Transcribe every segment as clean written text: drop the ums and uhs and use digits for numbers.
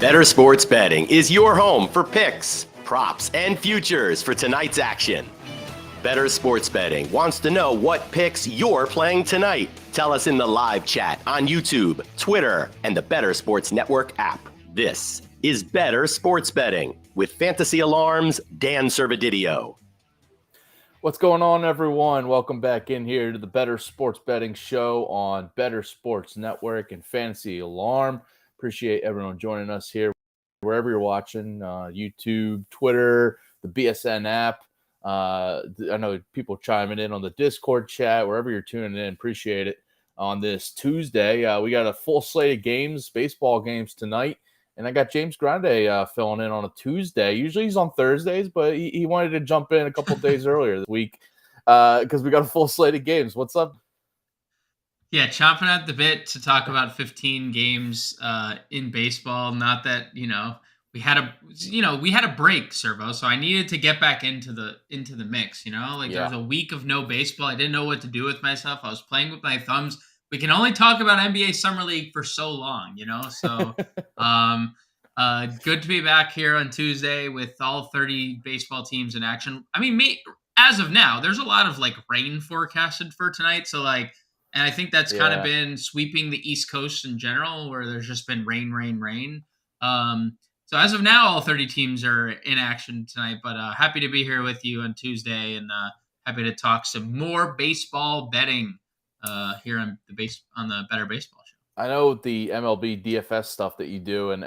Bettor Sports Betting is your home for picks, props, and futures for tonight's action. Bettor Sports Betting wants to know what picks you're playing tonight. Tell us in the live chat on YouTube, Twitter, and the Bettor Sports Network app. This is Bettor Sports Betting with Fantasy Alarm's Dan Servodidio. What's going on, everyone? Welcome back in here to the Bettor Sports Betting Show on Bettor Sports Network and Fantasy Alarm. Appreciate everyone joining us here, wherever you're watching, YouTube, Twitter, the BSN app. I know people chiming in on the Discord chat, wherever you're tuning in. Appreciate it. On this Tuesday, we got a full slate of games, baseball games tonight. And I got James Grande filling in on a Tuesday. Usually he's on Thursdays, but he wanted to jump in a couple of days earlier this week because we got a full slate of games. What's up? Yeah, chomping at the bit to talk about 15 games in baseball. Not that, we had a break, Servo, so I needed to get back into the mix, There was a week of no baseball. I didn't know what to do with myself. I was playing with my thumbs. We can only talk about NBA Summer League for so long, So good to be back here on Tuesday with all 30 baseball teams in action. I mean, as of now, there's a lot of rain forecasted for tonight. So and I think that's kind of been sweeping the East Coast in general, where there's just been rain. So as of now, all 30 teams are in action tonight. But happy to be here with you on Tuesday, and happy to talk some more baseball betting here on the Bettor Baseball Show. I know the MLB DFS stuff that you do, and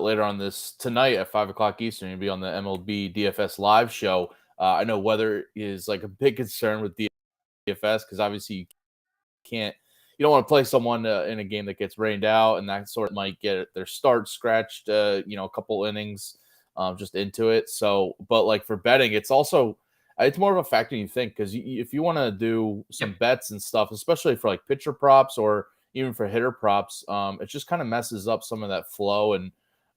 later on tonight at 5:00 Eastern, you'll be on the MLB DFS live show. I know weather is a big concern with DFS because obviously you don't want to play someone in a game that gets rained out, and that sort of might get their start scratched, a couple innings just into it. So, but for betting, it's also it's more of a factor than you think, because if you want to do some bets and stuff, especially for pitcher props or even for hitter props, it just kind of messes up some of that flow. And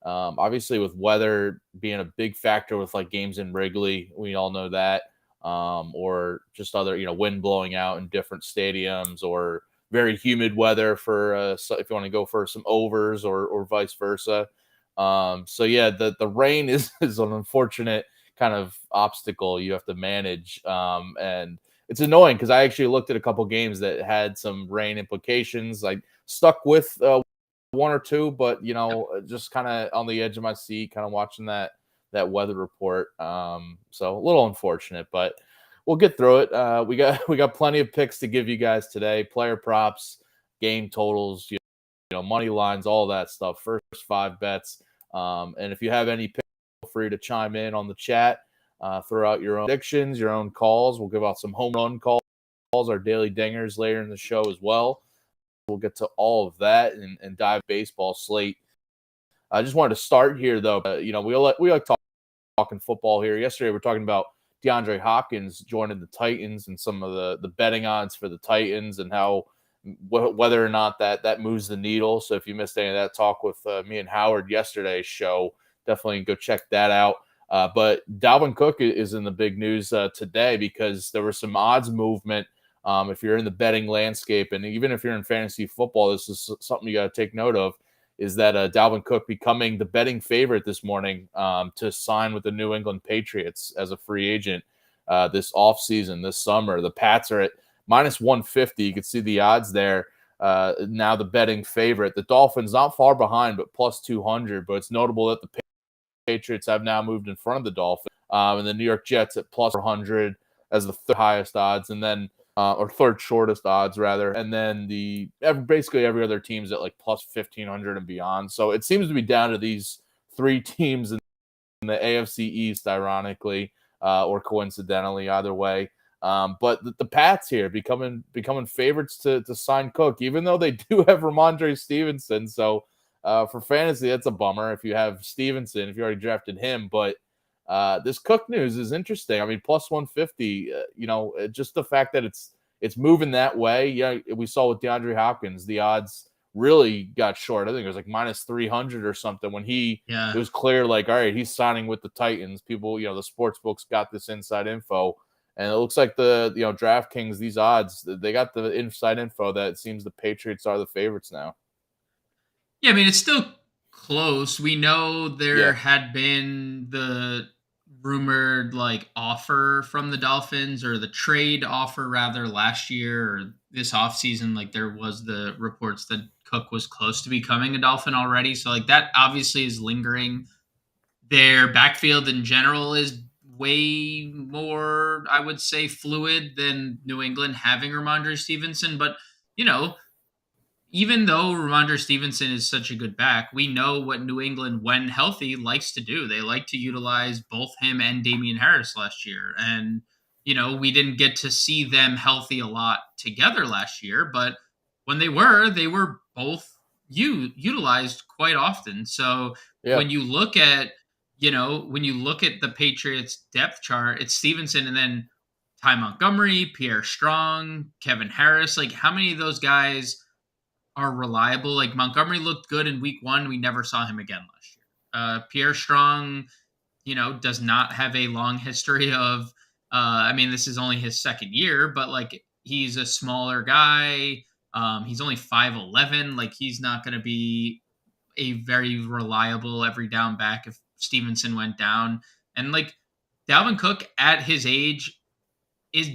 obviously with weather being a big factor with games in Wrigley, we all know that. Or just other, wind blowing out in different stadiums, or very humid weather for if you want to go for some overs or vice versa. So yeah, the rain is an unfortunate kind of obstacle you have to manage. And it's annoying because I actually looked at a couple games that had some rain implications. I stuck with one or two, but just kind of on the edge of my seat, kind of watching that weather report. So a little unfortunate, but we'll get through it. We got plenty of picks to give you guys today. Player props, game totals, money lines, all that stuff. First 5 bets. And if you have any picks, feel free to chime in on the chat. Throw out your own predictions, your own calls. We'll give out some home run calls, our daily dingers later in the show as well. We'll get to all of that and dive baseball slate. I just wanted to start here, though. We like talking football here. Yesterday, we were talking about DeAndre Hopkins joining the Titans and some of the betting odds for the Titans, and how whether or not that moves the needle. So if you missed any of that talk with me and Howard yesterday's show, definitely go check that out. But Dalvin Cook is in the big news today, because there was some odds movement. If you're in the betting landscape, and even if you're in fantasy football, this is something you got to take note of, is that Dalvin Cook becoming the betting favorite this morning to sign with the New England Patriots as a free agent this offseason, this summer. The Pats are at -150. You can see the odds there. Now the betting favorite. The Dolphins not far behind, but +200. But it's notable that the Patriots have now moved in front of the Dolphins, and the New York Jets at +400 as the third highest odds, and then or third shortest odds rather, and then basically every other team's at +1,500 and beyond. So it seems to be down to these 3 teams in the AFC East, ironically, or coincidentally, either way. But the Pats here becoming favorites to sign Cook, even though they do have Ramondre Stevenson. So for fantasy, that's a bummer if you have Stevenson, if you already drafted him. But this Cook news is interesting. I mean, +150, just the fact that it's moving that way. Yeah, we saw with DeAndre Hopkins, the odds really got short. I think it was -300 or something when it was clear, all right, he's signing with the Titans. People, the sports books got this inside info, and it looks like the DraftKings, these odds, they got the inside info that it seems the Patriots are the favorites now. Yeah, I mean, it's still close. We know there had been the rumored like offer from the Dolphins, or the trade offer rather, last year or this offseason. Like there was the reports that Cook was close to becoming a Dolphin already. So like that obviously is lingering. Their backfield in general is way more, I would say, fluid than New England having Ramondre Stevenson. But, you know, even though Ramondre Stevenson is such a good back, we know what New England, when healthy, likes to do. They like to utilize both him and Damian Harris last year. And, we didn't get to see them healthy a lot together last year, but when they were both utilized quite often. So Yeah. when you look at, the Patriots depth chart, it's Stevenson and then Ty Montgomery, Pierre Strong, Kevin Harris. Like, how many of those guys are reliable? Like, Montgomery looked good in week 1. We never saw him again last year. Pierre Strong, does not have a long history of, this is only his second year, but like, he's a smaller guy. He's only 5'11". Like, he's not going to be a very reliable every down back if Stevenson went down. And like, Dalvin Cook at his age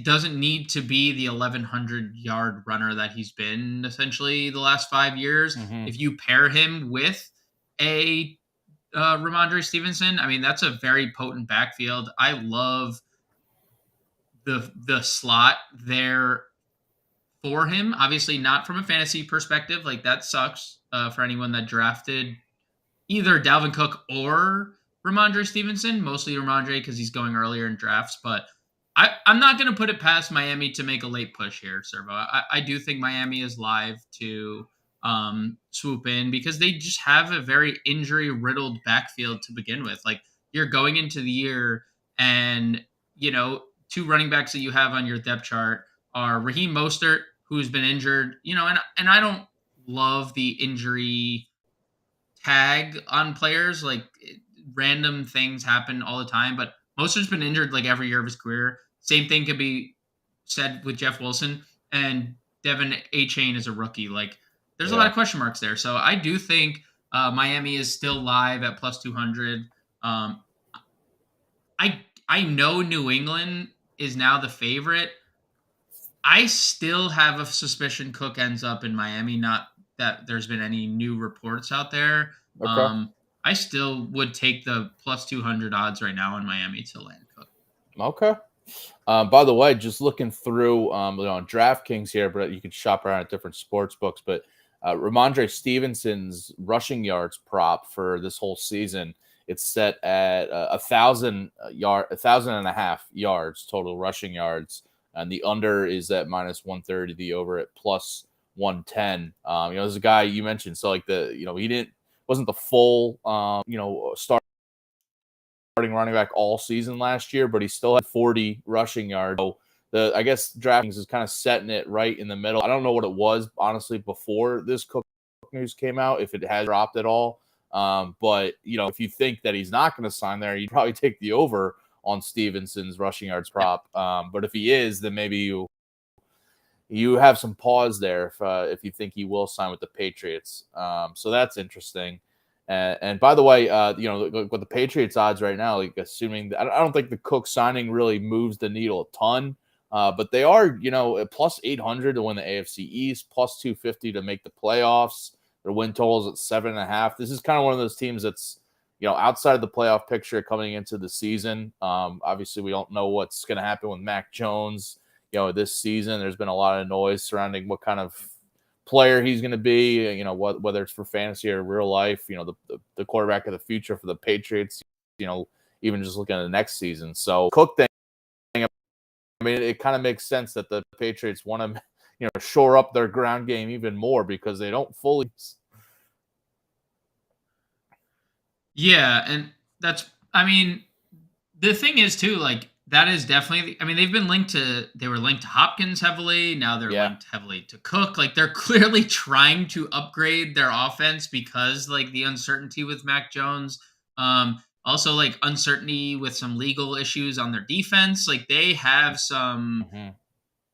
doesn't need to be the 1,100 yard runner that he's been essentially the last 5 years. Mm-hmm. If you pair him with a Ramondre Stevenson, that's a very potent backfield. I love the slot there for him. Obviously, not from a fantasy perspective. Like, that sucks for anyone that drafted either Dalvin Cook or Ramondre Stevenson. Mostly Ramondre because he's going earlier in drafts. But I'm not going to put it past Miami to make a late push here, Servo. I do think Miami is live to swoop in because they just have a very injury-riddled backfield to begin with. Like, you're going into the year and, 2 running backs that you have on your depth chart are Raheem Mostert, who's been injured, and I don't love the injury tag on players. Like, random things happen all the time, but Mostert's been injured like every year of his career. Same thing could be said with Jeff Wilson, and Devin A-Chain is a rookie. Like, there's a lot of question marks there. So I do think Miami is still live at plus 200. I know New England is now the favorite. I still have a suspicion Cook ends up in Miami. Not that there's been any new reports out there. Okay. I still would take the plus 200 odds right now in Miami to land Cook. Okay. By the way, just looking through DraftKings here, but you can shop around at different sports books. But Ramondre Stevenson's rushing yards prop for this whole season, it's set at 1,000.5 yards total rushing yards, and the under is at minus 130, the over at plus 110. There's a guy you mentioned, so like he wasn't the full starting running back all season last year, but he still had 40 rushing yards. So I guess DraftKings is kind of setting it right in the middle. I don't know what it was, honestly, before this Cook news came out, if it has dropped at all. But, if you think that he's not going to sign there, you'd probably take the over on Stevenson's rushing yards prop. But if he is, then maybe you have some pause there if you think he will sign with the Patriots. So that's interesting. And by the way, with the Patriots odds right now, like assuming I don't think the Cook signing really moves the needle a ton, but they are, plus 800 to win the AFC East, plus 250 to make the playoffs. Their win totals at 7.5. This is kind of one of those teams that's, outside of the playoff picture coming into the season. Obviously, we don't know what's going to happen with Mac Jones, this season. There's been a lot of noise surrounding what kind of player he's going to be, whether it's for fantasy or real life, the quarterback of the future for the Patriots, even just looking at the next season. So Cook thing, it kind of makes sense that the Patriots want to, shore up their ground game even more because they don't fully. Yeah. And the thing is too, like, that is definitely, they were linked to Hopkins heavily. Now they're linked heavily to Cook. Like, they're clearly trying to upgrade their offense because, like, the uncertainty with Mac Jones. Also, like, uncertainty with some legal issues on their defense. Like, they have some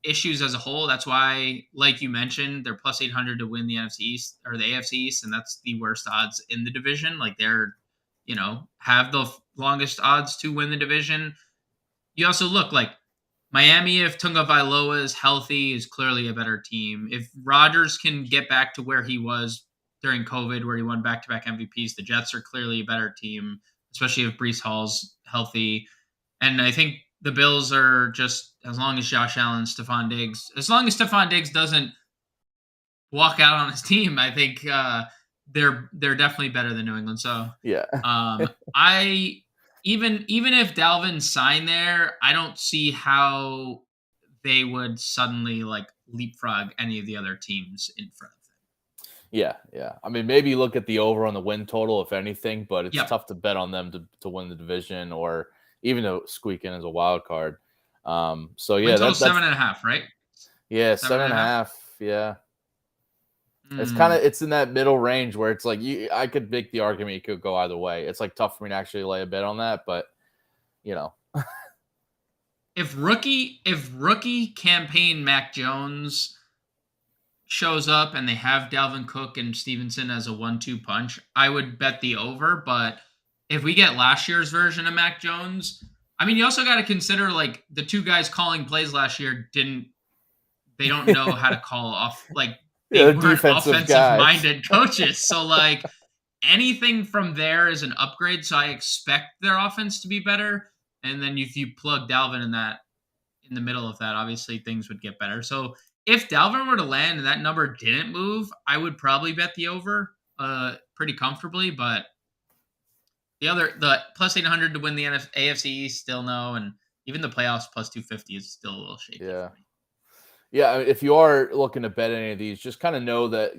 issues as a whole. That's why, like you mentioned, they're plus 800 to win the NFC East or the AFC East, and that's the worst odds in the division. Like they're, have the longest odds to win the division. You also look like Miami, if Tunga Vailoa is healthy, is clearly a better team. If Rodgers can get back to where he was during COVID, where he won back-to-back MVPs, the Jets are clearly a better team, especially if Breece Hall's healthy. And I think the Bills are just, as long as Josh Allen, Stephon Diggs, as long as Stephon Diggs doesn't walk out on his team, I think they're definitely better than New England. So yeah, I even if Dalvin signed there, I don't see how they would suddenly like leapfrog any of the other teams in front of them. Yeah. I mean, maybe look at the over on the win total, if anything, but it's tough to bet on them to win the division or even to squeak in as a wild card. So yeah, that's 7.5, right? Yeah, 7.5. Yeah. It's in that middle range where it's like I could make the argument it could go either way. It's like tough for me to actually lay a bet on that, but if rookie campaign Mac Jones shows up and they have Dalvin Cook and Stevenson as a 1-2 punch, I would bet the over. But if we get last year's version of Mac Jones, I mean, you also got to consider like the two guys calling plays last year they don't know how to call off like. They weren't offensive-minded coaches. So, like, anything from there is an upgrade. So I expect their offense to be better. And then if you plug Dalvin in the middle of that, obviously things would get better. So if Dalvin were to land and that number didn't move, I would probably bet the over pretty comfortably. But the plus 800 to win the AFC East, still no. And even the playoffs plus 250 is still a little shaky. Yeah. Yeah, if you are looking to bet any of these, just kind of know that,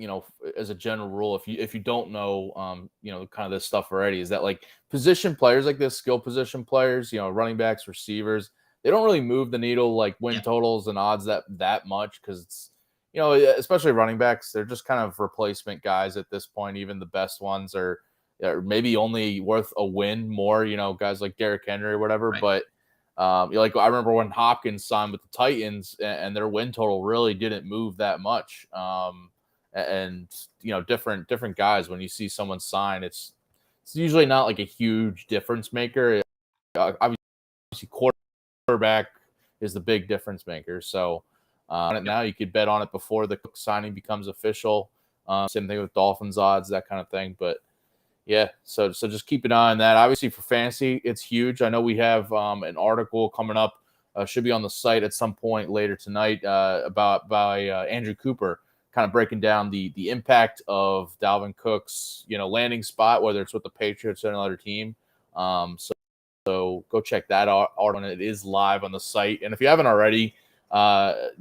as a general rule, if you don't know, kind of this stuff already, is that like position players like this, skill position players, running backs, receivers, they don't really move the needle like win totals and odds that much because it's, especially running backs, they're just kind of replacement guys at this point. Even the best ones are maybe only worth a win more, guys like Derrick Henry or whatever, right. But like I remember when Hopkins signed with the Titans and their win total really didn't move that much. And different guys, when you see someone sign, it's usually not like a huge difference maker. Obviously quarterback is the big difference maker. So now you could bet on it before the Cook signing becomes official. Same thing with Dolphins odds, that kind of thing. But yeah, so just keep an eye on that. Obviously, for fantasy, it's huge. I know we have an article coming up, should be on the site at some point later tonight, by Andrew Cooper, kind of breaking down the impact of Dalvin Cook's landing spot, whether it's with the Patriots or another team. So go check that out. It is live on the site, and if you haven't already,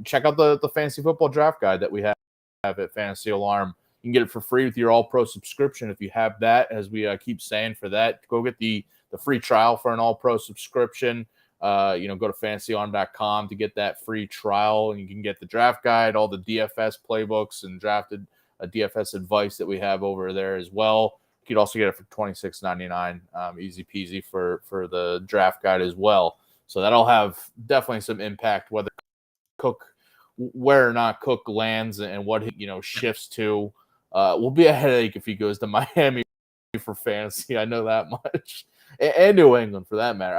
check out the fantasy football draft guide that we have at Fantasy Alarm. You can get it for free with your All-Pro subscription if you have that. As we keep saying, for that, go get the free trial for an All-Pro subscription. Go to fantasyalarm.com to get that free trial, and you can get the draft guide, all the DFS playbooks, and drafted DFS advice that we have over there as well. You could also get it for $26.99, easy peasy for the draft guide as well. So that'll have definitely some impact where or not Cook lands and what he shifts to. Will be a headache if he goes to Miami for fantasy. I know that much, and New England for that matter.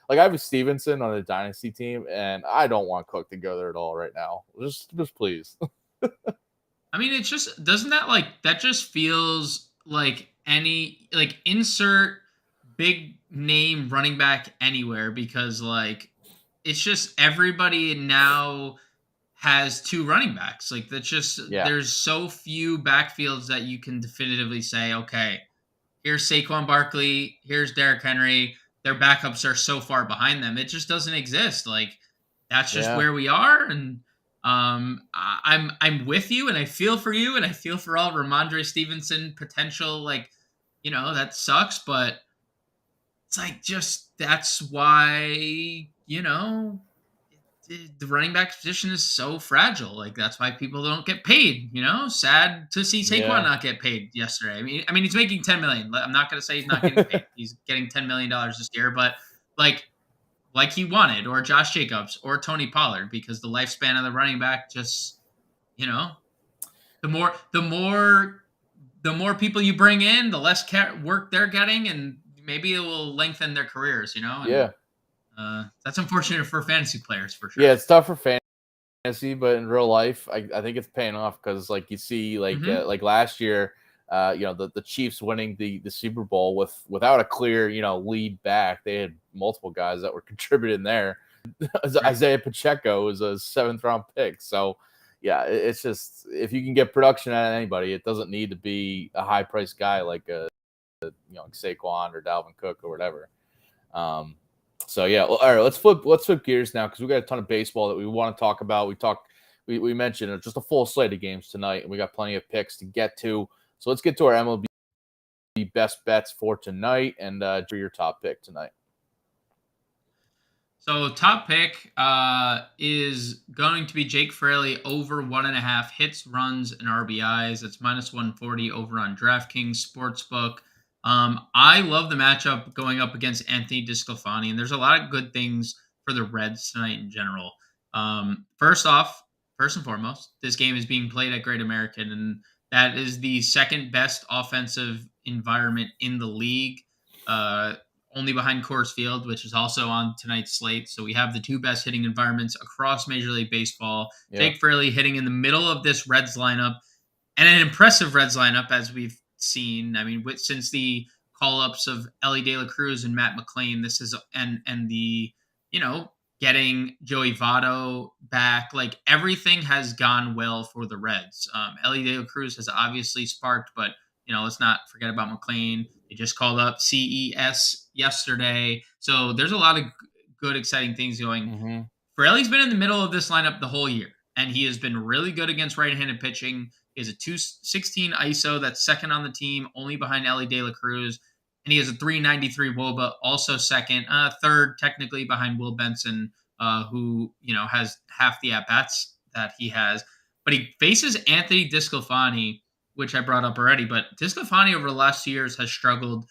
I have a Stevenson on a dynasty team, and I don't want Cook to go there at all right now. Just please. I mean, it's just that just feels like insert big name running back anywhere, because it's just everybody now has two running backs. That's just there's so few backfields that you can definitively say, okay, here's Saquon Barkley, here's Derrick Henry. Their backups are so far behind them. It just doesn't exist. That's just where we are. And I'm with you, and I feel for you, and I feel for all Ramondre Stevenson potential. That sucks, but it's that's why the running back position is so fragile. That's why people don't get paid. Sad to see Saquon not get paid yesterday. I mean, he's making $10 million. I'm not going to say he's not getting paid. He's getting $10 million this year, but like he wanted, or Josh Jacobs or Tony Pollard, because the lifespan of the running back just, you know, the more people you bring in, the less work they're getting, and maybe it will lengthen their careers, and that's unfortunate for fantasy players for sure. Yeah, it's tough for fantasy, but in real life, I think it's paying off because like you see like last year, the Chiefs winning the Super Bowl without a clear lead back. They had multiple guys that were contributing there. Isaiah Pacheco was a 7th round pick. So yeah, it's just if you can get production out of anybody, it doesn't need to be a high priced guy like Saquon or Dalvin Cook or whatever. So yeah, all right, let's flip gears now because we got a ton of baseball that we want to talk about. We mentioned just a full slate of games tonight, and we got plenty of picks to get to. So let's get to our MLB best bets for tonight and do your top pick tonight. So top pick is going to be Jake Fraley over 1.5 hits, runs, and RBIs. It's -140 over on DraftKings Sportsbook. I love the matchup going up against Anthony DeSclafani, and there's a lot of good things for the Reds tonight in general. First and foremost, this game is being played at Great American, and that is the second best offensive environment in the league, only behind Coors Field, which is also on tonight's slate. So we have the two best hitting environments across Major League Baseball. Yeah. Jake Fraley hitting in the middle of this Reds lineup, and an impressive Reds lineup as we've seen. I mean, since the call-ups of Elly De La Cruz and Matt McLain, this is and the getting Joey Votto back, like everything has gone well for the Reds. Elly De La Cruz has obviously sparked, but let's not forget about McLain. They just called up CES yesterday, so there's a lot of good, exciting things going. Mm-hmm. Fraley's been in the middle of this lineup the whole year, and he has been really good against right-handed pitching. He has a 216 ISO that's second on the team, only behind Elly De La Cruz. And he has a 393 WOBA, also second, third technically behind Will Benson, who has half the at-bats that he has. But he faces Anthony DeSclafani, which I brought up already. But DeSclafani over the last 2 years has struggled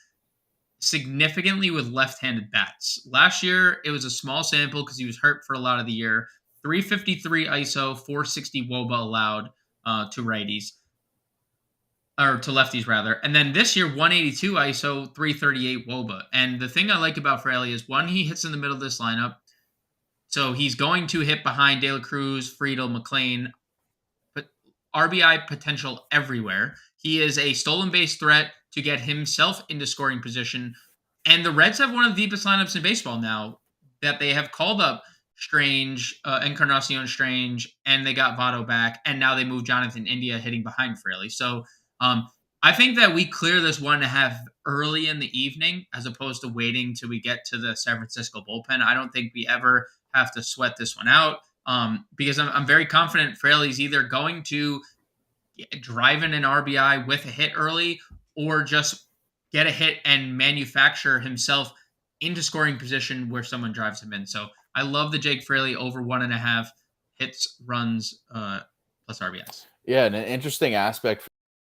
significantly with left-handed bats. Last year, it was a small sample because he was hurt for a lot of the year. 353 ISO, 460 WOBA allowed to righties. Or to lefties, rather. And then this year, 182 ISO, 338 WOBA. And the thing I like about Fraley is, one, he hits in the middle of this lineup. So he's going to hit behind De La Cruz, Friedel, McLain, but RBI potential everywhere. He is a stolen base threat to get himself into scoring position. And the Reds have one of the deepest lineups in baseball now, that they have called up Strange, Encarnacion Strange, and they got Votto back. And now they moved Jonathan India hitting behind Fraley. So I think that we clear this 1.5 early in the evening, as opposed to waiting till we get to the San Francisco bullpen. I don't think we ever have to sweat this one out, because I'm very confident Fraley's either going to drive in an RBI with a hit early, or just get a hit and manufacture himself into scoring position where someone drives him in. So I love the Jake Fraley over 1.5 hits, runs, plus RBIs. Yeah, and an interesting aspect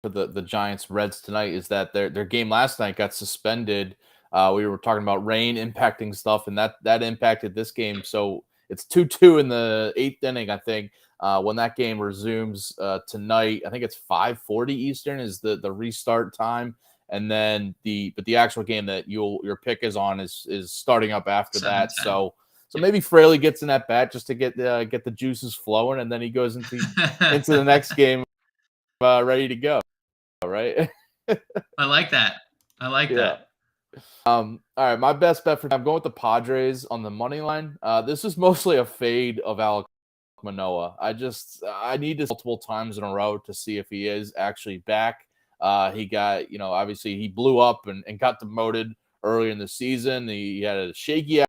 for the Giants Reds tonight is that their game last night got suspended. We were talking about rain impacting stuff, and that impacted this game. So it's 2-2 in the 8th inning, I think. When that game resumes tonight, I think it's 5:40 Eastern is the restart time, and then the actual game that your pick is on is starting up after that. So maybe Fraley gets in that bat just to get the juices flowing, and then he goes into the next game ready to go. Right. I like that. That. All right, my best bet I'm going with the Padres on the money line. This is mostly a fade of Alek Manoah. I need this multiple times in a row to see if he is actually back. He got, obviously he blew up and got demoted earlier in the season. He had a shaky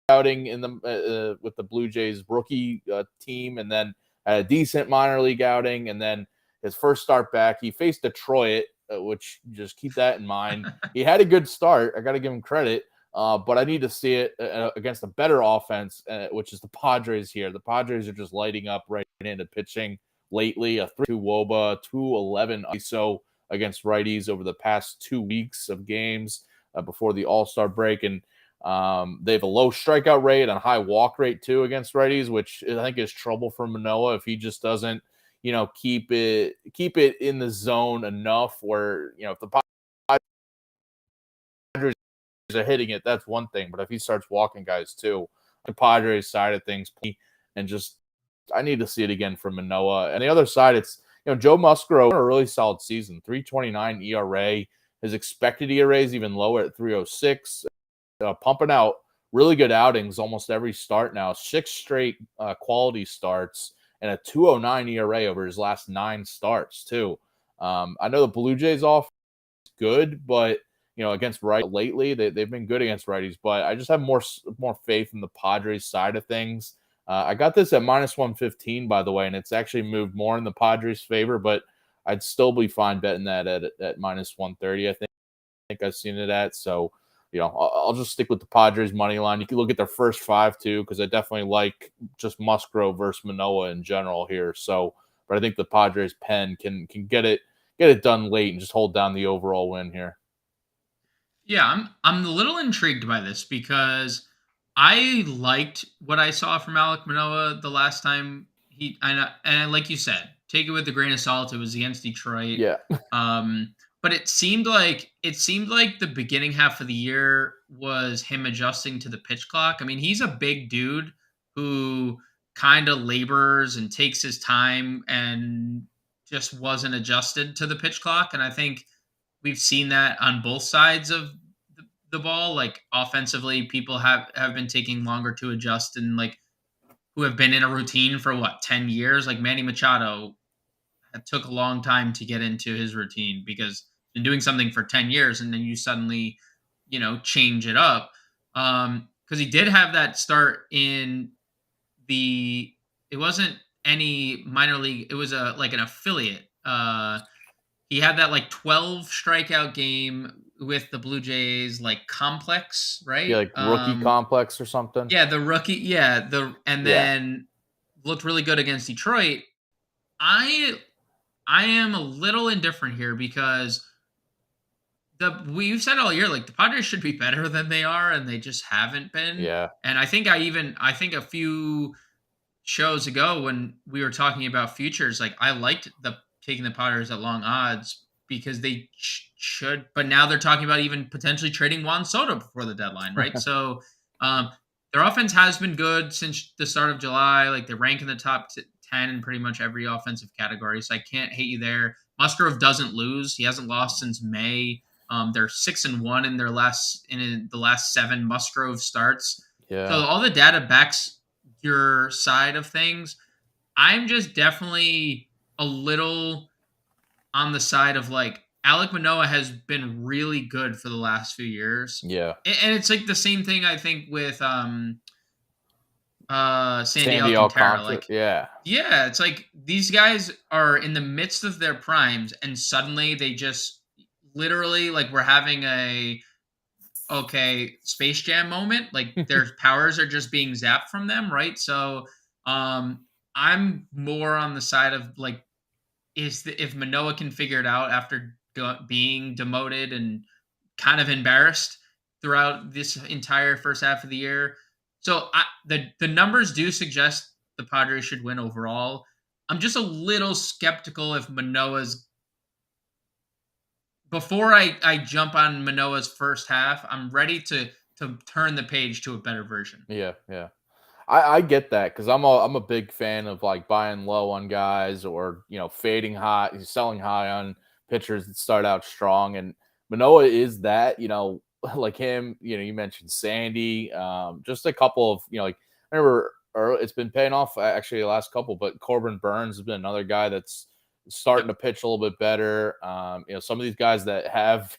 outing in the with the Blue Jays rookie team, and then had a decent minor league outing, and then his first start back, he faced Detroit, which just keep that in mind. He had a good start. I got to give him credit, but I need to see it against a better offense, which is the Padres here. The Padres are just lighting up right-handed pitching lately. A 3-2 WOBA, 211 ISO against righties over the past 2 weeks of games before the All-Star break. And They have a low strikeout rate and high walk rate too against righties, which I think is trouble for Manoah if he just doesn't, keep it in the zone enough where, if the Padres are hitting it, that's one thing. But if he starts walking guys too, the Padres side of things, and just I need to see it again from Manoah. And the other side, it's Joe Musgrove, a really solid season, 3.29 ERA. His expected ERA is even lower at 3.06. Pumping out really good outings almost every start now. 6 straight quality starts and a 2.09 ERA over his last 9 starts too. I know the Blue Jays off good, but against right lately they've been good against righties. But I just have more faith in the Padres side of things. I got this at -115 by the way, and it's actually moved more in the Padres' favor. But I'd still be fine betting that at -130. I think I've seen it at so. I'll just stick with the Padres money line. You can look at their first 5 too, because I definitely like just Musgrove versus Manoah in general here. So, but I think the Padres pen can get it done late and just hold down the overall win here. Yeah, I'm a little intrigued by this because I liked what I saw from Alek Manoah the last time and like you said, take it with a grain of salt. It was against Detroit. Yeah. But it seemed like the beginning half of the year was him adjusting to the pitch clock. I mean, he's a big dude who kind of labors and takes his time and just wasn't adjusted to the pitch clock. And I think we've seen that on both sides of the ball. Like offensively, people have been taking longer to adjust and like who have been in a routine for 10 years. Like Manny Machado, it took a long time to get into his routine because been doing something for 10 years and then you suddenly, change it up. Because he did have that start in it wasn't any minor league, it was an affiliate. He had that 12 strikeout game with the Blue Jays complex, right? Yeah, rookie complex or something. Yeah, the rookie, then looked really good against Detroit. I am a little indifferent here because we've said all year the Padres should be better than they are, and they just haven't been. Yeah, and I think a few shows ago when we were talking about futures, I liked taking the Padres at long odds because they should, but now they're talking about even potentially trading Juan Soto before the deadline, right? So their offense has been good since the start of July. They rank in the top 10 in pretty much every offensive category, so I can't hate you there. Musgrove doesn't lose; he hasn't lost since May. They're 6-1 in the last 7 Musgrove starts. Yeah. So all the data backs your side of things. I'm just definitely a little on the side of Alek Manoah has been really good for the last few years. Yeah. And it's the same thing I think with Sandy Alcantara. Yeah. Yeah, it's these guys are in the midst of their primes and suddenly they just literally we're having a Space Jam moment. Their powers are just being zapped from them, right? So I'm more on the side of if Manoah can figure it out after being demoted and kind of embarrassed throughout this entire first half of the year. So the numbers do suggest the Padres should win overall. I'm just a little skeptical if Manoah's. Before I jump on Manoah's first half, I'm ready to turn the page to a better version. Yeah. I get that because I'm a big fan of buying low on guys or fading high, selling high on pitchers that start out strong, and Manoah is that. Like him, you mentioned Sandy, just a couple of I remember it's been paying off actually the last couple, but Corbin Burns has been another guy that's starting to pitch a little bit better. Some of these guys that have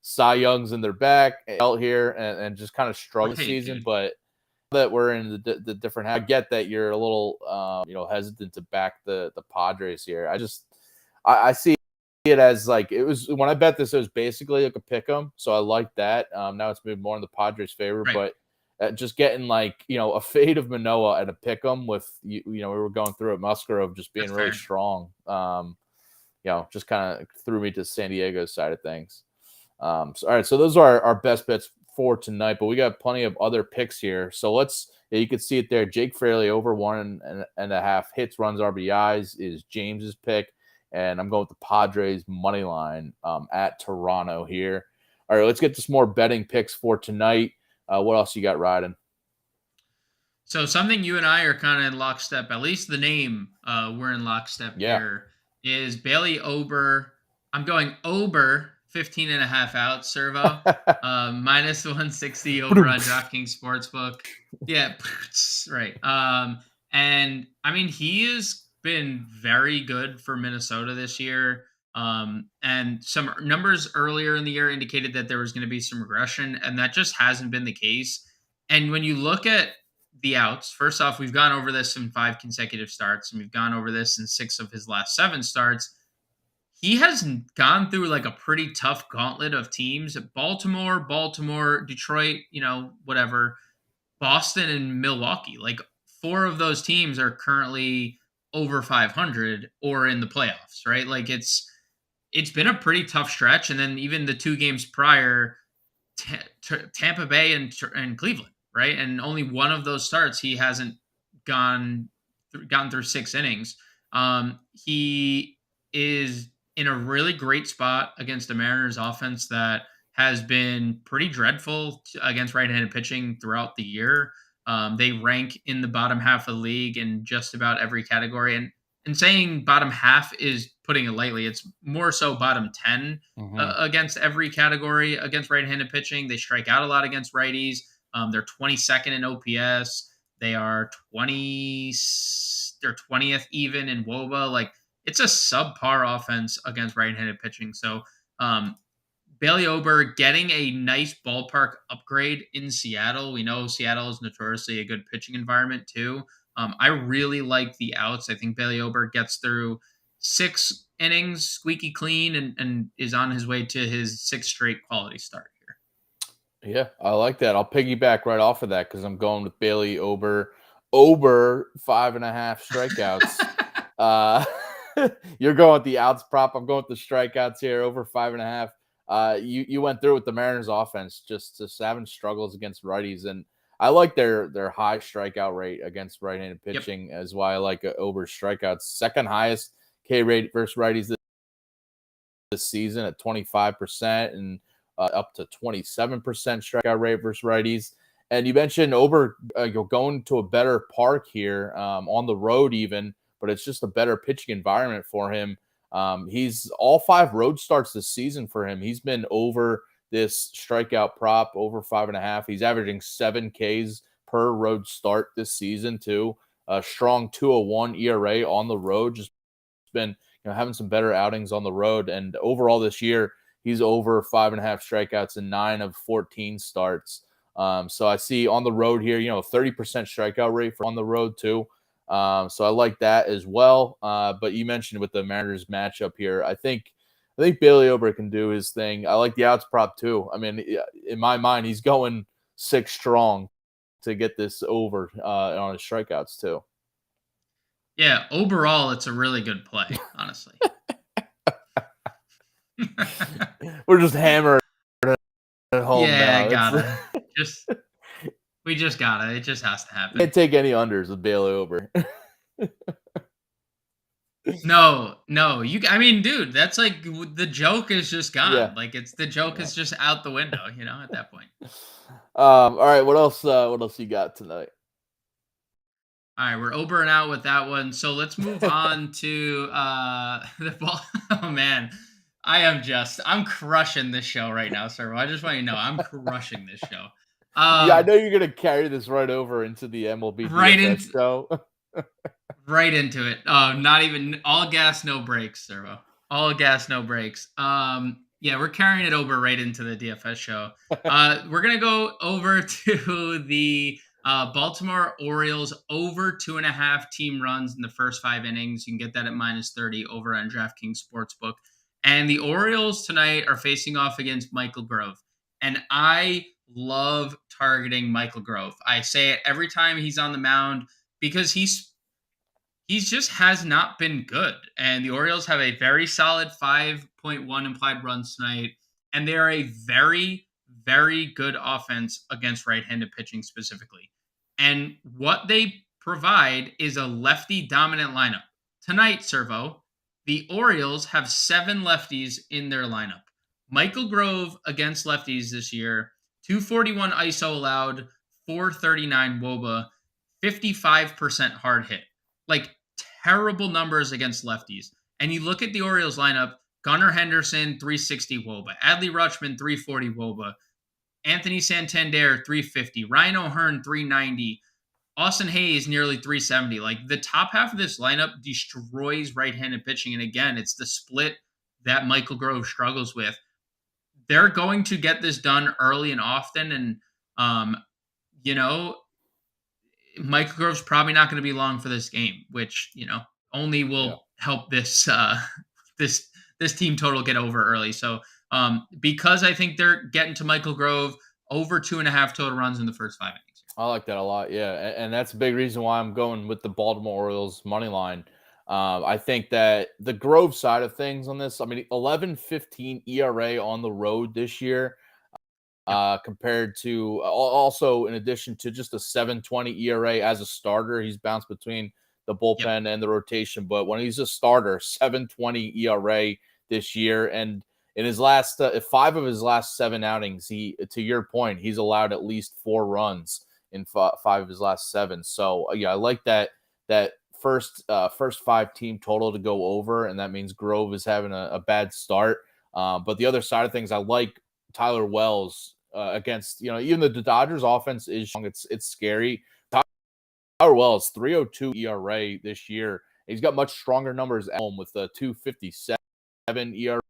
Cy Youngs in their back out here and just kind of struggle season, but that we're in the different. I get that you're a little hesitant to back the Padres here. I see it as it was when I bet this, it was basically a pick 'em, so I like that. Now it's moved more in the Padres' favor, right. But just getting a fade of Manoah at a pick 'em with we were going through it, Musgrove just being really strong. Just kind of threw me to San Diego's side of things. All right, so those are our best bets for tonight, but we got plenty of other picks here. So you can see it there. Jake Fraley over 1.5 hits, runs, RBIs is James's pick. And I'm going with the Padres money line at Toronto here. All right, let's get to some more betting picks for tonight. What else you got riding? So something you and I are kind of in lockstep, at least the name we're in lockstep here, is Bailey Ober. I'm going Ober 15.5 out, Servo. Minus 160 over on DraftKings Sportsbook. Yeah, right. And I mean, he has been very good for Minnesota this year. And some numbers earlier in the year indicated that there was going to be some regression, and that just hasn't been the case. And when you look at the outs, first off, we've gone over this in 5 consecutive starts, and we've gone over this in 6 of his last 7 starts. He has gone through like a pretty tough gauntlet of teams: Baltimore, Detroit, whatever, Boston, and Milwaukee. Like 4 of those teams are currently over 500 or in the playoffs, right? Like it's been a pretty tough stretch. And then even the 2 games prior, Tampa Bay and Cleveland, right? And only one of those starts he hasn't gotten through 6 innings. He is in a really great spot against the Mariners offense that has been pretty dreadful against right-handed pitching throughout the year. They rank in the bottom half of the league in just about every category. And saying bottom half is putting it lightly. It's more so bottom 10 against every category against right-handed pitching. They strike out a lot against righties. They're 22nd in OPS. They are 20th even in WOBA. Like, it's a subpar offense against right-handed pitching. So Bailey Ober getting a nice ballpark upgrade in Seattle. We know Seattle is notoriously a good pitching environment too. I really like the outs. I think Bailey Ober gets through 6 innings squeaky clean and is on his way to his 6th straight quality start here. Yeah, I like that. I'll piggyback right off of that because I'm going with Bailey Ober over 5.5 strikeouts. You're going with the outs prop. I'm going with the strikeouts here over 5.5. You went through with the Mariners offense, just having struggles against righties, and I like their high strikeout rate against right-handed pitching as why I like Ober's strikeouts. Second highest K rate versus righties this season at 25% and up to 27% strikeout rate versus righties. And you mentioned Ober going to a better park here on the road even, but it's just a better pitching environment for him. He's all 5 road starts this season for him. He's been over this strikeout prop, over 5.5. He's averaging 7 Ks per road start this season too. A strong 2.01 ERA on the road. Just been having some better outings on the road. And overall this year, he's over 5.5 strikeouts in 9 of 14 starts. So I see on the road here, 30% strikeout rate on the road too. So I like that as well. But you mentioned with the Mariners matchup here, I think Bailey Ober can do his thing. I like the outs prop too. I mean, in my mind, he's going 6 strong to get this over on his strikeouts too. Yeah, overall, it's a really good play, honestly. We're just hammered at home now. Gotta. We just gotta. It just has to happen. Can't take any unders with Bailey Ober. No. I mean, dude, that's like the joke is just gone. Yeah. Like the joke is just out the window, at that point. All right, what else you got tonight? All right, we're Obering out with that one. So let's move on to the ball. Oh man. I'm crushing this show right now, sir. I just want you to know I'm crushing this show. I know you're gonna carry this right over into the MLB DFS show. Right into it. Not even all gas, no brakes, Servo. All gas, no brakes. Yeah, we're carrying it over right into the DFS show. We're gonna go over to the Baltimore Orioles over 2.5 team runs in the first 5 innings. You can get that at -30 over on DraftKings Sportsbook. And the Orioles tonight are facing off against Michael Grove. And I love targeting Michael Grove. I say it every time he's on the mound because he's just has not been good. And the Orioles have a very solid 5.1 implied runs tonight. And they are a very, very good offense against right-handed pitching specifically. And what they provide is a lefty dominant lineup. Tonight, Servo, the Orioles have 7 lefties in their lineup. Michael Grove against lefties this year, 241 ISO allowed, 439 WOBA, 55% hard hit. Like terrible numbers against lefties. And you look at the Orioles lineup, Gunnar Henderson, 360 WOBA, Adley Rutschman, 340 WOBA, Anthony Santander, 350, Ryan O'Hearn, 390, Austin Hayes, nearly 370. Like the top half of this lineup destroys right-handed pitching. And again, it's the split that Michael Grove struggles with. They're going to get this done early and often. And, Michael Grove's probably not going to be long for this game, which, only will help this team total get over early. So because I think they're getting to Michael Grove, over 2.5 total runs in the first 5 innings. I like that a lot. Yeah. And that's a big reason why I'm going with the Baltimore Orioles money line. I think that the Grove side of things on this, 11.15 ERA on the road this year, compared to also in addition to just a 7.20 ERA as a starter. He's bounced between the bullpen and the rotation, but when he's a starter, 7.20 ERA this year. And in his last 5 of his last 7 outings, to your point, he's allowed at least 4 runs in 5 of his last 7. So I like that first 5 team total to go over, and that means Grove is having a bad start. But the other side of things, I like Tyler Wells against, even the Dodgers offense is strong. It's scary. Tyler Wells, 3.02 ERA this year. He's got much stronger numbers at home with a 2.57 ERA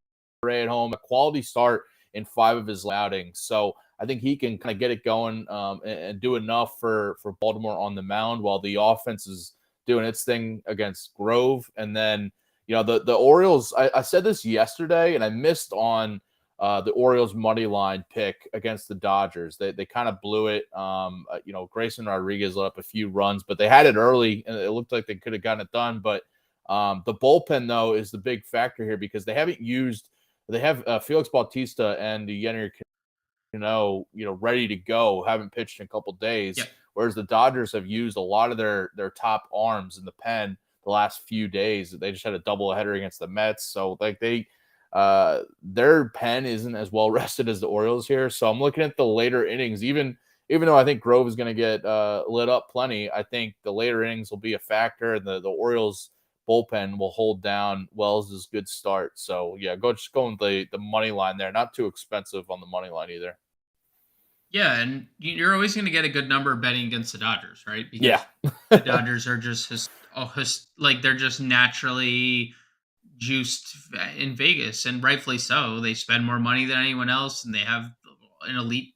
at home, a quality start in 5 of his outings. So I think he can kind of get it going and do enough for Baltimore on the mound while the offense is doing its thing against Grove. And then, the Orioles, I said this yesterday, and I missed on the Orioles money line pick against the Dodgers. They kind of blew it. Grayson Rodriguez let up a few runs, but they had it early, and it looked like they could have gotten it done. But the bullpen, though, is the big factor here because they have Felix Bautista and Yennier ready to go, haven't pitched in a couple days. Yep. Whereas the Dodgers have used a lot of their top arms in the pen the last few days. They just had a doubleheader against the Mets. So their pen isn't as well rested as the Orioles here. So I'm looking at the later innings, even though I think Grove is going to get lit up plenty, I think the later innings will be a factor, and the Orioles bullpen will hold down Wells' good start. So yeah, go with the money line there. Not too expensive on the money line either. Yeah, and you're always going to get a good number betting against the Dodgers, right? Because the Dodgers are just they're just naturally juiced in Vegas, and rightfully so. They spend more money than anyone else, and they have an elite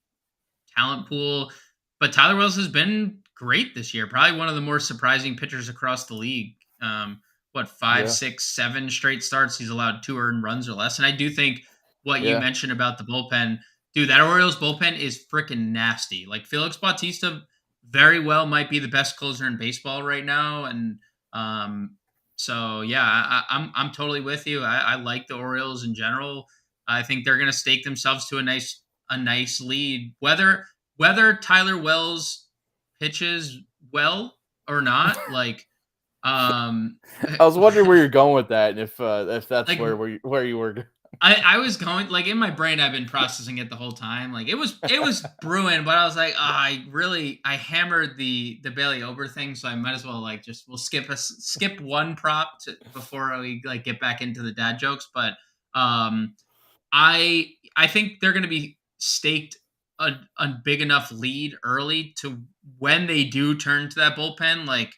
talent pool. But Tyler Wells has been great this year. Probably one of the more surprising pitchers across the league. 5, 6, 7 straight starts he's allowed 2 earned runs or less. And I do think what you mentioned about the bullpen, dude, that Orioles bullpen is freaking nasty. Like Felix Bautista very well might be the best closer in baseball right now. And I'm totally with you. I like the Orioles in general. I think they're going to stake themselves to a nice lead. Whether Tyler Wells pitches well or not, I was wondering where you're going with that, and if that's where you were. I was going, in my brain, I've been processing it the whole time. It was brewing, but I was like, I hammered the Bailey Ober thing, so I might as well we'll skip one prop before we get back into the dad jokes. But I think they're going to be staked a big enough lead early to when they do turn to that bullpen,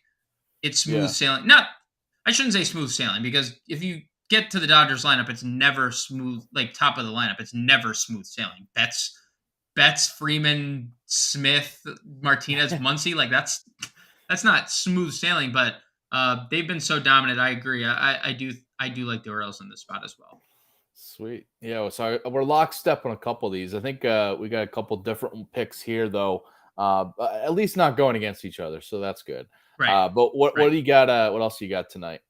it's smooth sailing. I shouldn't say smooth sailing, because if you get to the Dodgers lineup, it's never smooth, top of the lineup. It's never smooth sailing. Betts, Freeman, Smith, Martinez, Muncy, that's not smooth sailing, but they've been so dominant. I agree. I do like the Orioles in this spot as well. Sweet. Yeah. So we're lockstep on a couple of these. I think we got a couple different picks here, though, at least not going against each other. So that's good. Right. But what do you got? What else you got tonight?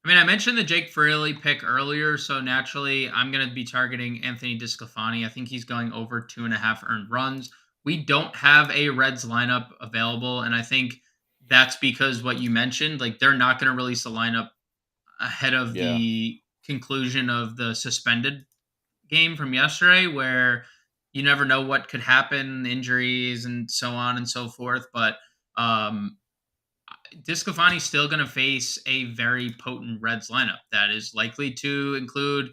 I mean, I mentioned the Jake Fraley pick earlier, so naturally I'm going to be targeting Anthony DeSclafani. I think he's going over 2.5 earned runs. We don't have a Reds lineup available, and I think that's because what you mentioned, like they're not going to release the lineup ahead of Yeah. the conclusion of the suspended game from yesterday, where you never know what could happen, injuries and so on and so forth. But um, Discofani's still going to face a very potent Reds lineup that is likely to include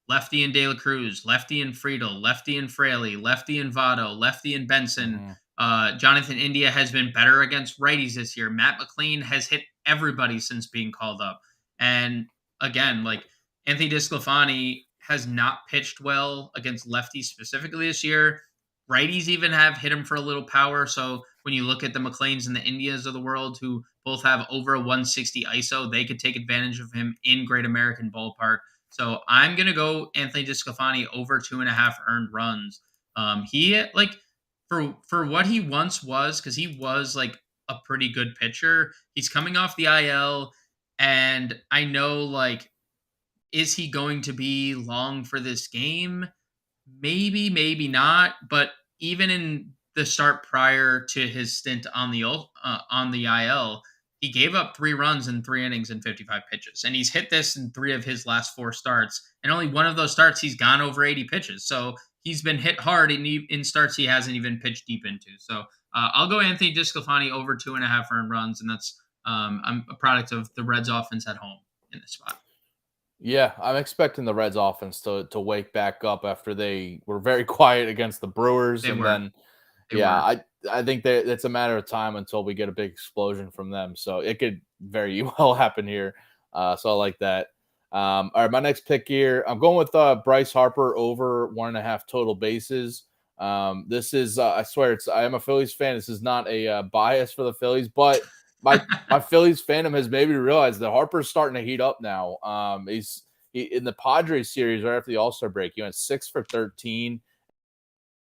lefty and De La Cruz, lefty and Friedel, lefty and Fraley, lefty and Votto, lefty and Benson. Mhm. Jonathan India has been better against righties this year. Matt McLean has hit everybody since being called up. And again, like Anthony Disclafani has not pitched well against lefties specifically this year. Righties even have hit him for a little power. So when you look at the McLeans and the Indias of the world, who both have over a 160 ISO, they could take advantage of him in Great American Ballpark. So I'm gonna go Anthony DeSclafani over 2.5 earned runs. He like for what he once was, because he was like a pretty good pitcher. He's coming off the IL, and I know like, is he going to be long for this game? Maybe, maybe not. But even in the start prior to his stint on the IL, he gave up 3 runs in 3 innings and 55 pitches, and he's hit this in 3 of his last 4 starts. And only one of those starts he's gone over 80 pitches. So he's been hit hard in starts he hasn't even pitched deep into. So I'll go Anthony Disclafani over 2.5 earned runs, and that's I'm a product of the Reds offense at home in this spot. Yeah, I'm expecting the Reds offense to wake back up after they were very quiet against the Brewers. Then I think that it's a matter of time until we get a big explosion from them. So it could very well happen here. So I like that. All right, my next pick here, I'm going with Bryce Harper over 1.5 total bases. This is, I swear, I am a Phillies fan. This is not a bias for the Phillies, but my Phillies fandom has maybe realized that Harper's starting to heat up now. He's in the Padres series right after the All-Star break. He went 6 for 13.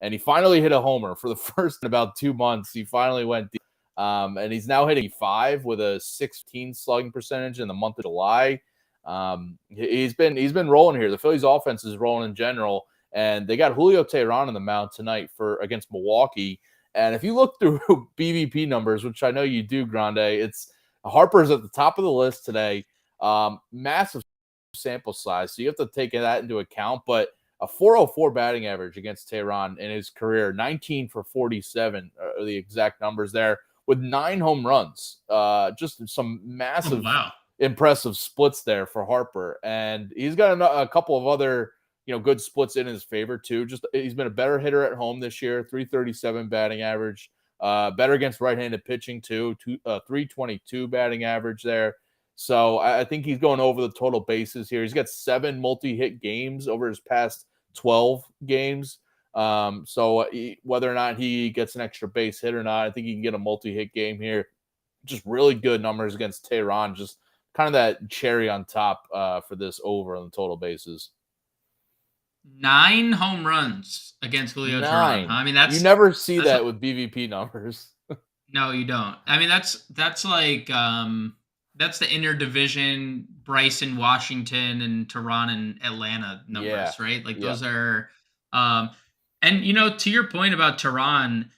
And he finally hit a homer for the first in about 2 months. He finally went deep. And he's now hitting 5 with a 16 slugging percentage in the month of July. He's been rolling here. The Phillies offense is rolling in general, and they got Julio Teheran on the mound tonight against Milwaukee. And if you look through BVP numbers, which I know you do, Grande, it's Harper's at the top of the list today. Massive sample size, so you have to take that into account. But a 404 batting average against Teheran in his career, 19 for 47 are the exact numbers there, with 9 home runs. Just some massive, impressive splits there for Harper. And he's got a couple of other, good splits in his favor too. Just he's been a better hitter at home this year, 337 batting average, better against right-handed pitching too, 322 batting average there. So I think he's going over the total bases here. He's got 7 multi-hit games over his past 12 games. So whether or not he gets an extra base hit or not, I think he can get a multi-hit game here. Just really good numbers against Teheran. Just kind of that cherry on top for this over on the total bases. 9 home runs against Julio Teheran. I mean, you never see that with BVP numbers. No, you don't. I mean, that's like that's the interdivision Bryson, Washington, and Teheran and Atlanta numbers, right? Like those are, and to your point about Teheran,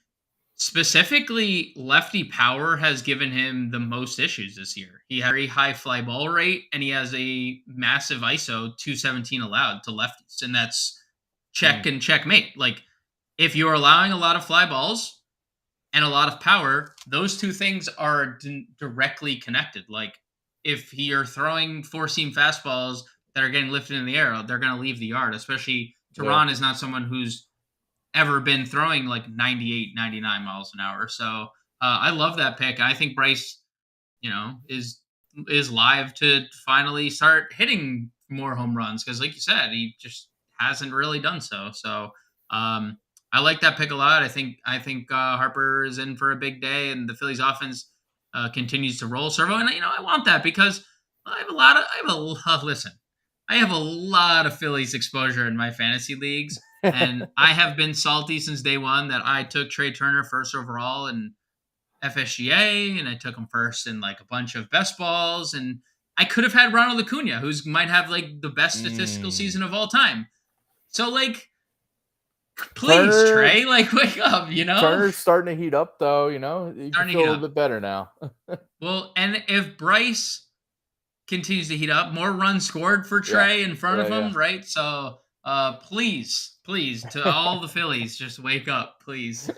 specifically lefty power has given him the most issues this year. He has a very high fly ball rate, and he has a massive ISO 217 allowed to lefties, and that's check and checkmate. Like if you're allowing a lot of fly balls and a lot of power, those two things are directly connected. Like if you're throwing 4-seam fastballs that are getting lifted in the air, they're going to leave the yard. Especially Teheran is not someone who's ever been throwing like 98, 99 miles an hour. So I love that pick. I think Bryce, is live to finally start hitting more home runs because, like you said, he just hasn't really done so. So I like that pick a lot. I think Harper is in for a big day, and the Phillies offense continues to roll. Servo, and I want that because I have a lot of Phillies exposure in my fantasy leagues, and I have been salty since day one that I took Trey Turner first overall in FSGA, and I took him first in like a bunch of best balls, and I could have had Ronald Acuna, who's might have like the best statistical season of all time. So like, please, Trey, like wake up, Turner's starting to heat up, though. You can feel a little bit better now. Well, and if Bryce continues to heat up, more runs scored for Trey in front of him, right? So please, to all the Phillies, just wake up, please.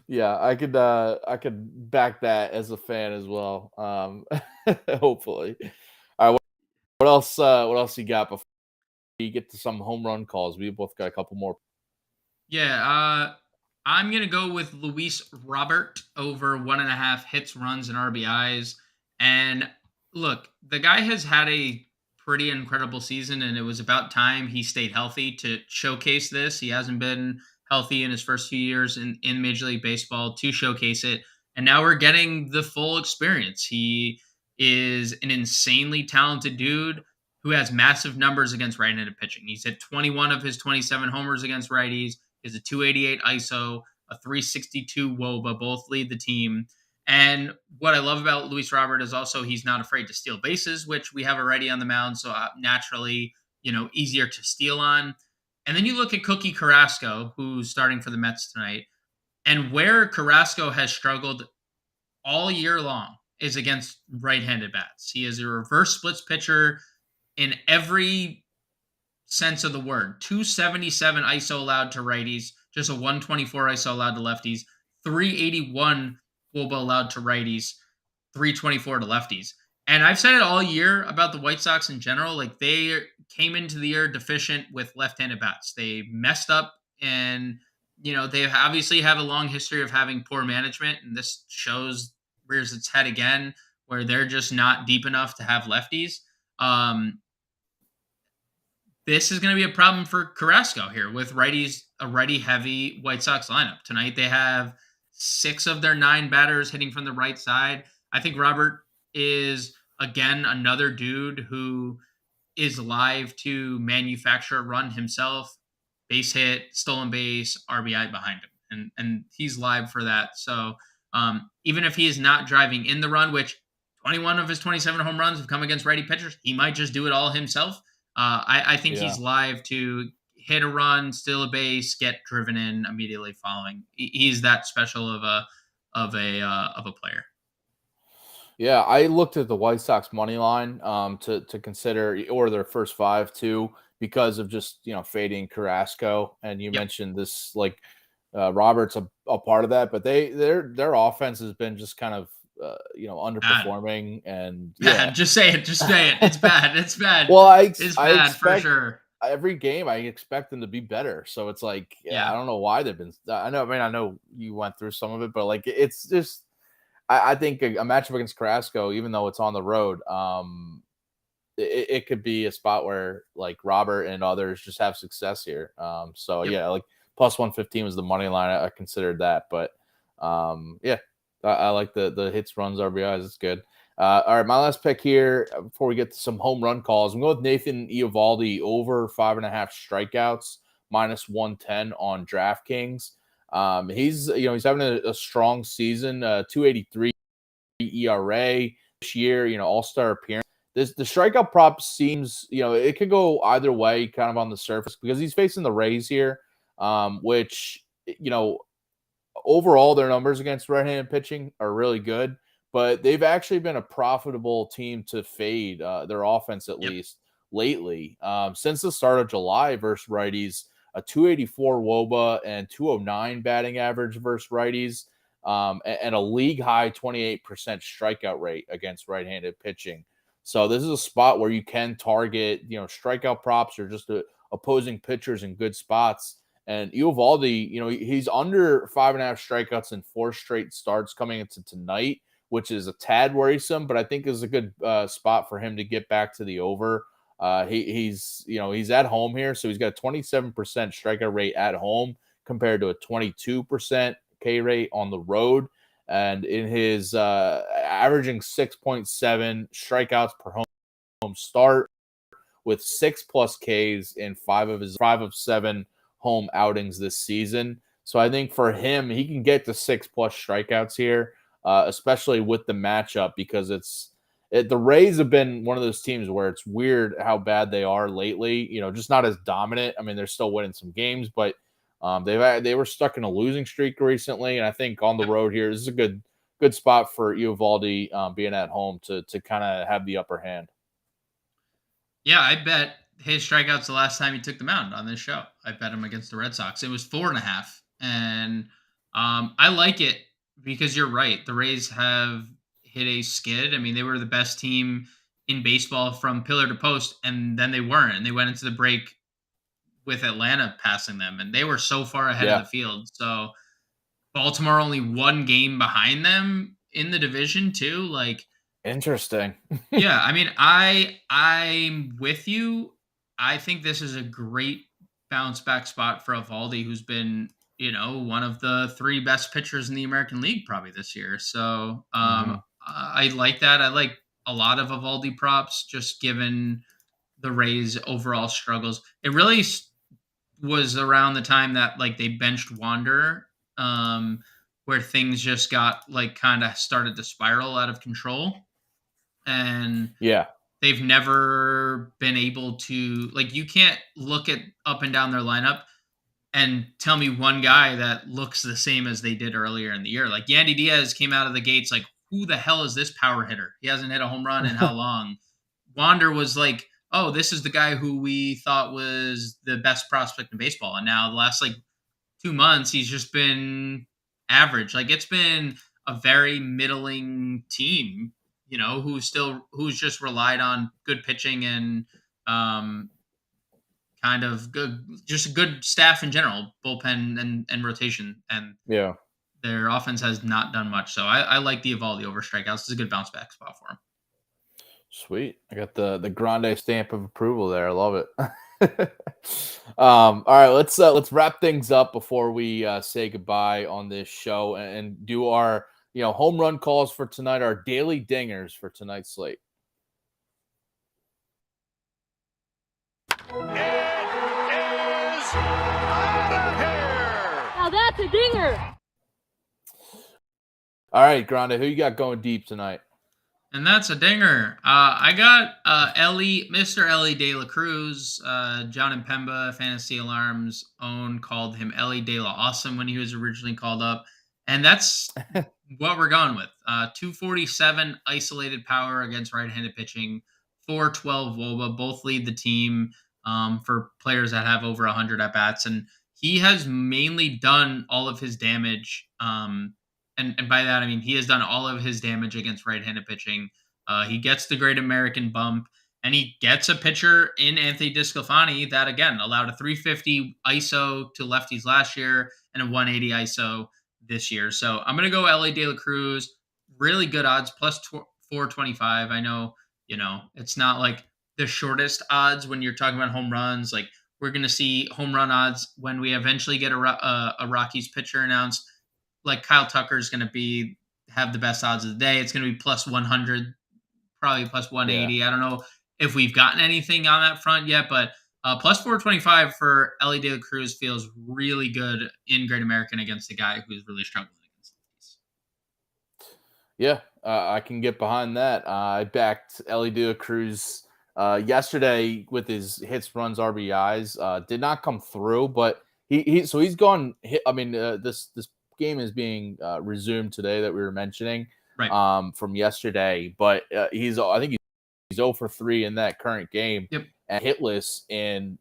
Yeah, I could back that as a fan as well. Hopefully. All right, what else you got before you get to some home run calls? We both got a couple more. Yeah, I'm gonna go with Luis Robert over 1.5 hits, runs, and RBIs. And look, the guy has had a pretty incredible season, and it was about time he stayed healthy to showcase this. He hasn't been healthy in his first few years in Major League Baseball to showcase it, and now we're getting the full experience. He is an insanely talented dude who has massive numbers against right-handed pitching. He's hit 21 of his 27 homers against righties. Is a 288 ISO, a 362 WOBA, both lead the team. And what I love about Luis Robert is also he's not afraid to steal bases, which we have already on the mound. So naturally, easier to steal on. And then you look at Cookie Carrasco, who's starting for the Mets tonight. And where Carrasco has struggled all year long is against right-handed bats. He is a reverse splits pitcher in every sense of the word. 277 ISO allowed to righties, just a 124 ISO allowed to lefties, 381 WOBA allowed to righties, 324 to lefties. And I've said it all year about the White Sox in general. Like, they came into the year deficient with left-handed bats. They messed up, and they obviously have a long history of having poor management, and this rears its head again, where they're just not deep enough to have lefties. This is going to be a problem for Carrasco here with righties, a righty-heavy White Sox lineup. Tonight they have 6 of their 9 batters hitting from the right side. I think Robert is, again, another dude who is live to manufacture a run himself, base hit, stolen base, RBI behind him. And he's live for that. So even if he is not driving in the run, which 21 of his 27 home runs have come against righty pitchers, he might just do it all himself. I think he's live to hit a run, steal a base, get driven in immediately following. He's that special of a player. Yeah, I looked at the White Sox money line to consider, or their first 5 too, because of just fading Carrasco. And you mentioned this, like Robert's a part of that, but their offense has been just kind of underperforming. And just say it. It's bad. It's bad. Well, it's bad for sure. Every game I expect them to be better. So it's like, I don't know why they've been. I know you went through some of it, but like it's just. I think a matchup against Carrasco, even though it's on the road, it could be a spot where like Robert and others just have success here. Like plus 115 was the money line. I considered that, but I like the hits, runs, RBIs. It's good. All right, my last pick here before we get to some home run calls. I'm going with Nathan Eovaldi over 5.5 strikeouts, minus 110 on DraftKings. He's having a strong season, 2.83 ERA this year, all-star appearance. The strikeout prop seems, it could go either way kind of on the surface because he's facing the Rays here, which, overall their numbers against right-handed pitching are really good, but they've actually been a profitable team to fade their offense at least lately. Since the start of July versus righties, a 284 WOBA and 209 batting average versus righties, and a league high 28% strikeout rate against right-handed pitching. So this is a spot where you can target, strikeout props or just opposing pitchers in good spots. And Eovaldi, he's under 5.5 strikeouts in 4 straight starts coming into tonight, which is a tad worrisome, but I think is a good spot for him to get back to the over. He's at home here, so he's got a 27% strikeout rate at home compared to a 22% K rate on the road, and in his averaging 6.7 strikeouts per home start with 6+ Ks in 5 of 7 home outings this season. So I think for him, he can get to 6+ strikeouts here, especially with the matchup because it's The Rays have been one of those teams where it's weird how bad they are lately. Just not as dominant. I mean, they're still winning some games, but they were stuck in a losing streak recently, and I think on the road here, this is a good spot for Eovaldi being at home to kind of have the upper hand. Yeah, I bet his strikeouts the last time he took the mound on this show. I bet him against the Red Sox. It was 4.5, and I like it because you're right. The Rays have hit a skid. I mean, they were the best team in baseball from pillar to post, and then they weren't. And they went into the break with Atlanta passing them, and they were so far ahead of the field. So Baltimore only one game behind them in the division too. Like, interesting. yeah, I mean, I'm with you. I think this is a great bounce back spot for Eovaldi, who's been, one of the 3 best pitchers in the American League probably this year. So I like that. I like a lot of Eovaldi props, just given the Rays' overall struggles. It really was around the time that like they benched Wander, where things just got like kind of started to spiral out of control. And they've never been able to, like, you can't look at up and down their lineup and tell me one guy that looks the same as they did earlier in the year. Like Yandy Diaz came out of the gates like, who the hell is this power hitter? He hasn't hit a home run in how long? Wander was like, oh, this is the guy who we thought was the best prospect in baseball. And now the last like 2 months, he's just been average. Like it's been a very middling team, who's just relied on good pitching and kind of just a good staff in general, bullpen and rotation. And their offense has not done much. So I like the Eovaldi over strikeouts. It's a good bounce back spot for him. Sweet. I got the Grande stamp of approval there. I love it. All right, let's wrap things up before we say goodbye on this show and do our home run calls for tonight, our daily dingers for tonight's slate. It is out of here. Now that's a dinger. All right, Grande, who you got going deep tonight? And that's a dinger. I got Mr. Ellie De La Cruz. John and Pemba, Fantasy Alarm's own, called him Ellie De La Awesome when he was originally called up. And that's what we're going with. 247 isolated power against right-handed pitching, 412 WOBA. Both lead the team for players that have over 100 at-bats. And he has mainly done all of his damage. And by that, I mean, he has done all of his damage against right-handed pitching. He gets the Great American Bump, and he gets a pitcher in Anthony DeSclafani that, again, allowed a 350 ISO to lefties last year and a 180 ISO this year. So I'm going to go Ellie De La Cruz. Really good odds, plus 425. I know, it's not like the shortest odds when you're talking about home runs. Like, we're going to see home run odds when we eventually get a Rockies pitcher announced. Like Kyle Tucker is going to have the best odds of the day. It's going to be plus 100, probably plus 180. Yeah. I don't know if we've gotten anything on that front yet, but plus 425 for Ellie De La Cruz feels really good in Great American against a guy who's really struggling against these. Yeah, I can get behind that. I backed Ellie De La Cruz yesterday with his hits, runs, RBIs. Did not come through, but he's gone. I mean, this game is being resumed today that we were mentioning from yesterday, but I think he's 0 for 3 in that current game and hitless in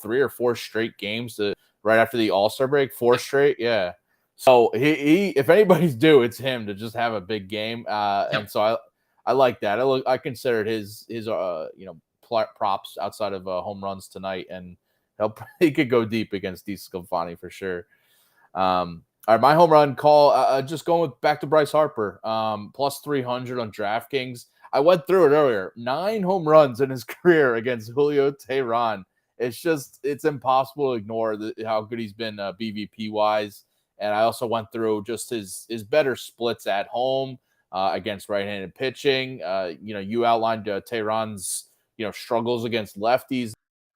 3 or 4 straight games right after the All-Star break, 4 straight. Yeah. So he if anybody's due, it's him to just have a big game. And so I like that. I considered his props outside of home runs tonight, and he could go deep against DeSclafani for sure. All right, my home run call, just going back to Bryce Harper, plus 300 on DraftKings. I went through it earlier. 9 home runs in his career against Julio Teheran. It's impossible to ignore how good he's been BVP-wise. And I also went through just his better splits at home against right-handed pitching. You outlined Teheran's struggles against lefties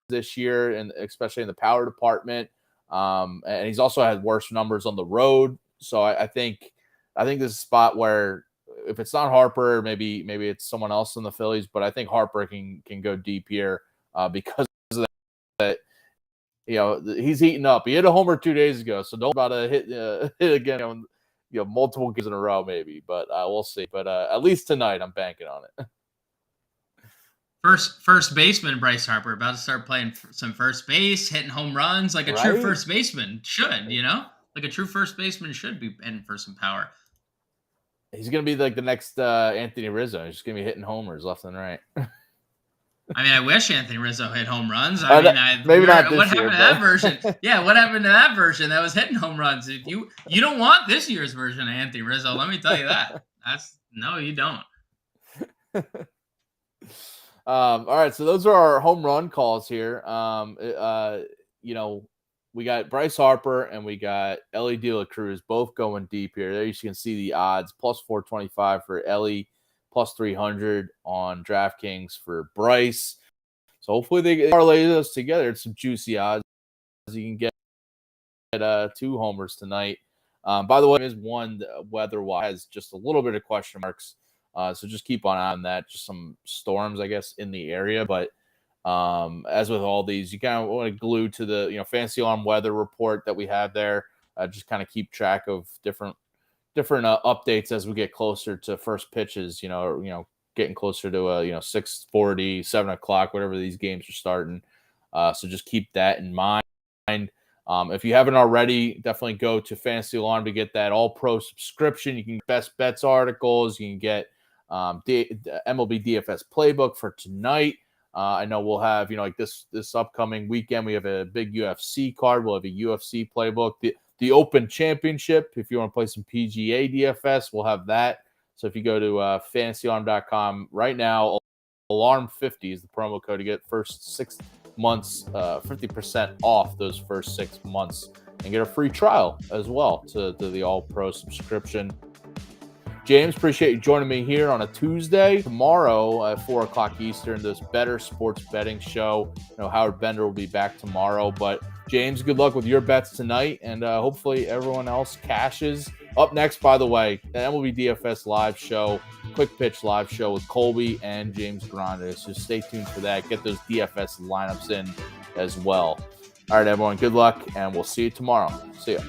this year, and especially in the power department. And he's also had worse numbers on the road. So I think this is a spot where if it's not Harper, maybe it's someone else in the Phillies, but I think Harper can go deep here because of that. He's heating up. He hit a homer 2 days ago, so don't about to hit again. Multiple games in a row, maybe, but we'll see. But at least tonight, I'm banking on it. First baseman Bryce Harper about to start playing some first base, hitting home runs like a true first baseman should. Like a true first baseman should be heading for some power. He's gonna be like the next Anthony Rizzo. He's just gonna be hitting homers left and right. I mean, I wish Anthony Rizzo hit home runs. Maybe not this what year, happened to that version? Yeah, what happened to that version that was hitting home runs? If you don't want this year's version of Anthony Rizzo, let me tell you that. No, you don't. All right, so those are our home run calls here. We got Bryce Harper and we got Ellie De La Cruz both going deep here. There you can see the odds, plus 425 for Ellie, plus 300 on DraftKings for Bryce. So hopefully they parlay those together. It's some juicy odds. You can get 2 homers tonight. By the way, there is one weather-wise has just a little bit of question marks. So just keep an eye on that. Just some storms, I guess, in the area. But as with all these, you kind of want to glue to the Fantasy Alarm weather report that we have there. Just kind of keep track of different updates as we get closer to first pitches. Getting closer to 6:40, 7 o'clock, whatever these games are starting. So just keep that in mind. If you haven't already, definitely go to Fantasy Alarm to get that All-Pro subscription. You can get best bets articles. You can get the MLB DFS playbook for tonight. I know we'll have, like this upcoming weekend, we have a big UFC card. We'll have a UFC playbook. The Open Championship, if you want to play some PGA DFS, we'll have that. So if you go to fantasyalarm.com right now, Alarm50 is the promo code to get first 6 months, 50% off those first 6 months, and get a free trial as well to the All-Pro subscription. James, appreciate you joining me here on a Tuesday. Tomorrow at 4 o'clock Eastern, this Bettor Sports Betting show. Howard Bender will be back tomorrow. But, James, good luck with your bets tonight, and hopefully everyone else cashes. Up next, by the way, the MLB DFS live show, quick pitch live show with Colby and James Grande. So stay tuned for that. Get those DFS lineups in as well. All right, everyone, good luck, and we'll see you tomorrow. See ya.